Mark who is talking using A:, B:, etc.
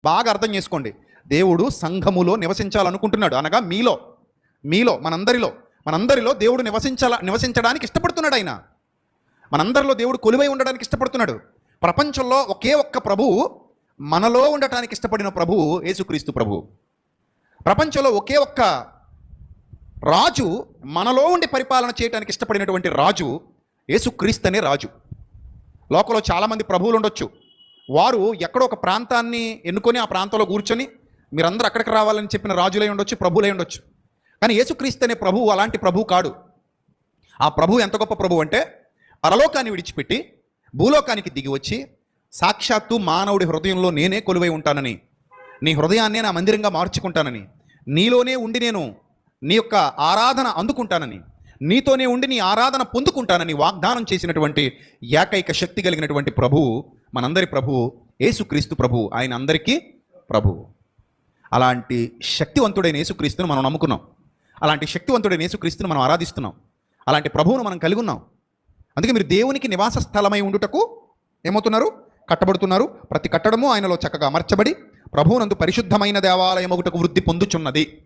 A: బాగా అర్థం చేసుకోండి. దేవుడు సంఘములో నివసించాలనుకుంటున్నాడు. అనగా మీలో మనందరిలో దేవుడు నివసించడానికి ఇష్టపడుతున్నాడు. ఆయన మనందరిలో దేవుడు కొలువై ఉండడానికి ఇష్టపడుతున్నాడు. ప్రపంచంలో ఒకే ఒక్క ప్రభువు మనలో ఉండటానికి ఇష్టపడిన ప్రభువు యేసుక్రీస్తు ప్రభువు. ప్రపంచంలో ఒకే ఒక్క రాజు మనలో ఉండి పరిపాలన చేయడానికి ఇష్టపడినటువంటి రాజు యేసుక్రీస్తు అనే రాజు. లోకంలో చాలామంది ప్రభువులు ఉండొచ్చు. వారు ఎక్కడో ఒక ప్రాంతాన్ని ఎన్నుకొని ఆ ప్రాంతంలో కూర్చొని మీరందరూ అక్కడికి రావాలని చెప్పిన రాజులై ఉండొచ్చు, ప్రభువులై ఉండొచ్చు. కానీ యేసుక్రీస్తు అనే ప్రభువు అలాంటి ప్రభువు కాడు. ఆ ప్రభువు ఎంత గొప్ప ప్రభువు అంటే, పరలోకాన్ని విడిచిపెట్టి భూలోకానికి దిగి వచ్చి సాక్షాత్తు మానవుడి హృదయంలో నేనే కొలువై ఉంటానని, నీ హృదయాన్నే నా మందిరంగా మార్చుకుంటానని, నీలోనే ఉండి నేను నీ యొక్క ఆరాధన అందుకుంటానని, నీతోనే ఉండి నీ ఆరాధన పొందుకుంటానని వాగ్దానం చేసినటువంటి ఏకైక శక్తి కలిగినటువంటి ప్రభువు, మనందరి ప్రభువు యేసుక్రీస్తు ప్రభువు. ఆయన అందరికీ ప్రభువు. అలాంటి శక్తివంతుడైన యేసుక్రీస్తును మనం నమ్ముకున్నాం. అలాంటి శక్తివంతుడైన యేసుక్రీస్తును మనం ఆరాధిస్తున్నాం. అలాంటి ప్రభువును మనం కలిగి ఉన్నాం. అందుకే మీరు దేవునికి నివాస స్థలమై ఉండుటకు ఏమవుతున్నారు? కట్టబడుతున్నారు. ప్రతి కట్టడము ఆయనలో చక్కగా అమర్చబడి ప్రభువునందు పరిశుద్ధమైన దేవాలయమొకటకు వృద్ధి పొందుచున్నది.